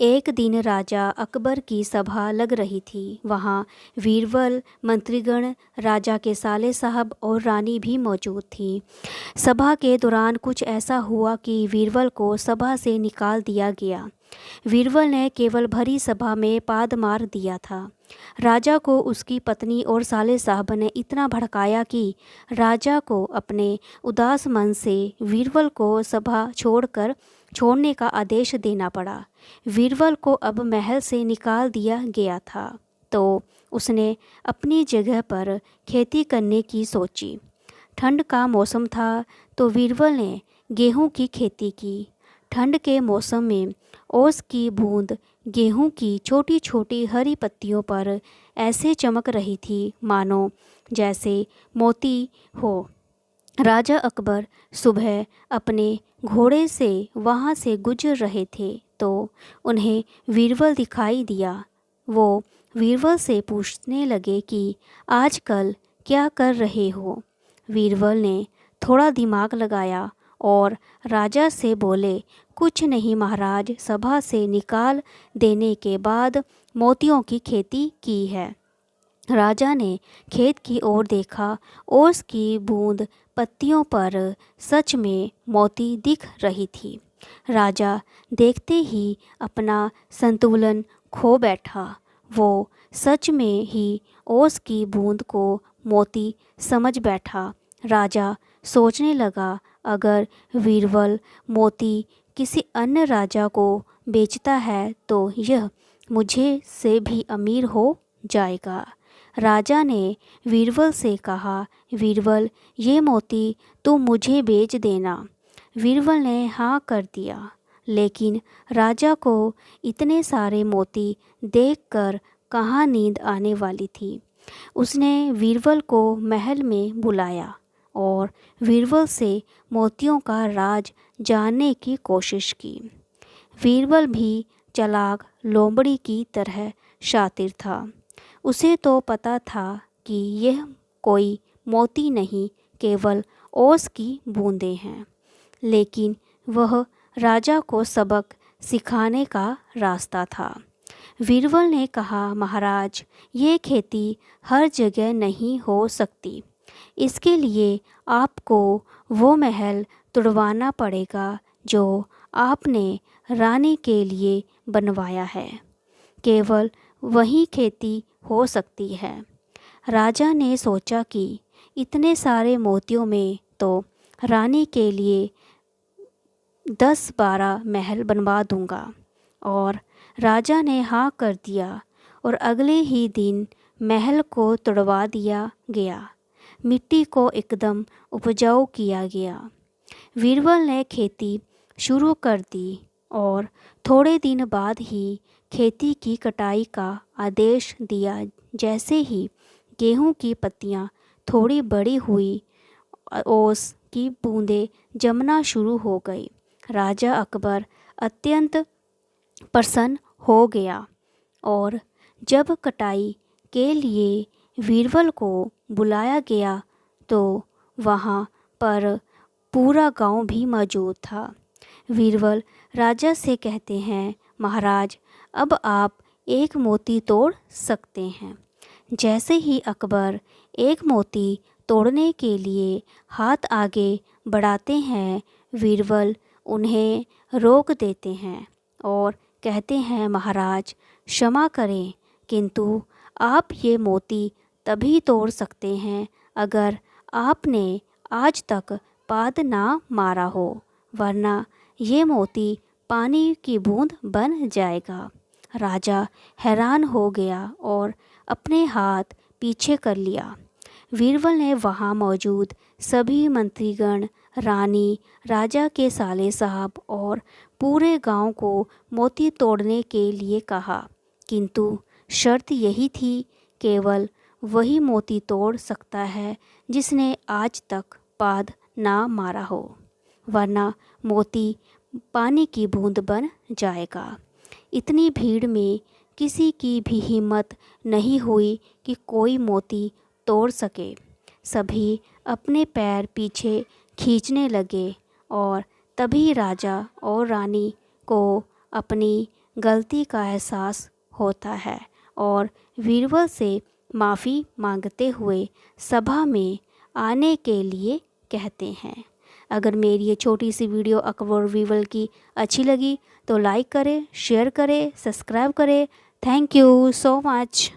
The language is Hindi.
एक दिन राजा अकबर की सभा लग रही थी। वहाँ बीरबल, मंत्रीगण, राजा के साले साहब और रानी भी मौजूद थी। सभा के दौरान कुछ ऐसा हुआ कि बीरबल को सभा से निकाल दिया गया। बीरबल ने केवल भरी सभा में पाद मार दिया था। राजा को उसकी पत्नी और साले साहब ने इतना भड़काया कि राजा को अपने उदास मन से बीरबल को सभा छोड़ने का आदेश देना पड़ा। बीरबल को अब महल से निकाल दिया गया था तो उसने अपनी जगह पर खेती करने की सोची। ठंड का मौसम था तो बीरबल ने गेहूं की खेती की। ठंड के मौसम में ओस की बूंद गेहूं की छोटी छोटी हरी पत्तियों पर ऐसे चमक रही थी मानो जैसे मोती हो। राजा अकबर सुबह अपने घोड़े से वहाँ से गुजर रहे थे तो उन्हें बीरबल दिखाई दिया। वो बीरबल से पूछने लगे कि आजकल क्या कर रहे हो। बीरबल ने थोड़ा दिमाग लगाया और राजा से बोले, कुछ नहीं महाराज, सभा से निकाल देने के बाद मोतियों की खेती की है। राजा ने खेत की ओर देखा। ओस की बूंद पत्तियों पर सच में मोती दिख रही थी। राजा देखते ही अपना संतुलन खो बैठा। वो सच में ही ओस की बूंद को मोती समझ बैठा। राजा सोचने लगा, अगर बीरबल मोती किसी अन्य राजा को बेचता है तो यह मुझे से भी अमीर हो जाएगा। राजा ने बीरबल से कहा, बीरबल, ये मोती तुम मुझे बेच देना। बीरबल ने हाँ कर दिया। लेकिन राजा को इतने सारे मोती देखकर कहाँ नींद आने वाली थी। उसने बीरबल को महल में बुलाया और बीरबल से मोतियों का राज जानने की कोशिश की। बीरबल भी चालाक लोमड़ी की तरह शातिर था। उसे तो पता था कि यह कोई मोती नहीं, केवल ओस की बूंदें हैं। लेकिन वह राजा को सबक सिखाने का रास्ता था। बीरबल ने कहा, महाराज, ये खेती हर जगह नहीं हो सकती। इसके लिए आपको वो महल तुड़वाना पड़ेगा जो आपने रानी के लिए बनवाया है। केवल वही खेती हो सकती है। राजा ने सोचा कि इतने सारे मोतियों में तो रानी के लिए 10-12 महल बनवा दूंगा। और राजा ने हाँ कर दिया और अगले ही दिन महल को तुड़वा दिया गया। मिट्टी को एकदम उपजाऊ किया गया। बीरबल ने खेती शुरू कर दी और थोड़े दिन बाद ही खेती की कटाई का आदेश दिया। जैसे ही गेहूं की पत्तियां थोड़ी बड़ी हुई, ओस की बूंदें जमना शुरू हो गई। राजा अकबर अत्यंत प्रसन्न हो गया और जब कटाई के लिए बीरबल को बुलाया गया तो वहाँ पर पूरा गांव भी मौजूद था। बीरबल राजा से कहते हैं, महाराज, अब आप एक मोती तोड़ सकते हैं। जैसे ही अकबर एक मोती तोड़ने के लिए हाथ आगे बढ़ाते हैं, बीरबल उन्हें रोक देते हैं और कहते हैं, महाराज, क्षमा करें, किंतु आप ये मोती तभी तोड़ सकते हैं अगर आपने आज तक पाद ना मारा हो, वरना ये मोती पानी की बूंद बन जाएगा। राजा हैरान हो गया और अपने हाथ पीछे कर लिया। बीरबल ने वहाँ मौजूद सभी मंत्रीगण, रानी, राजा के साले साहब और पूरे गांव को मोती तोड़ने के लिए कहा, किंतु शर्त यही थी, केवल वही मोती तोड़ सकता है जिसने आज तक पाद ना मारा हो, वरना मोती पानी की बूंद बन जाएगा। इतनी भीड़ में किसी की भी हिम्मत नहीं हुई कि कोई मोती तोड़ सके। सभी अपने पैर पीछे खींचने लगे और तभी राजा और रानी को अपनी गलती का एहसास होता है और वीरबल से माफ़ी मांगते हुए सभा में आने के लिए कहते हैं। अगर मेरी ये छोटी सी वीडियो अकबर और वीरबल की अच्छी लगी तो लाइक करें, शेयर करें, सब्सक्राइब करें। Thank you so much.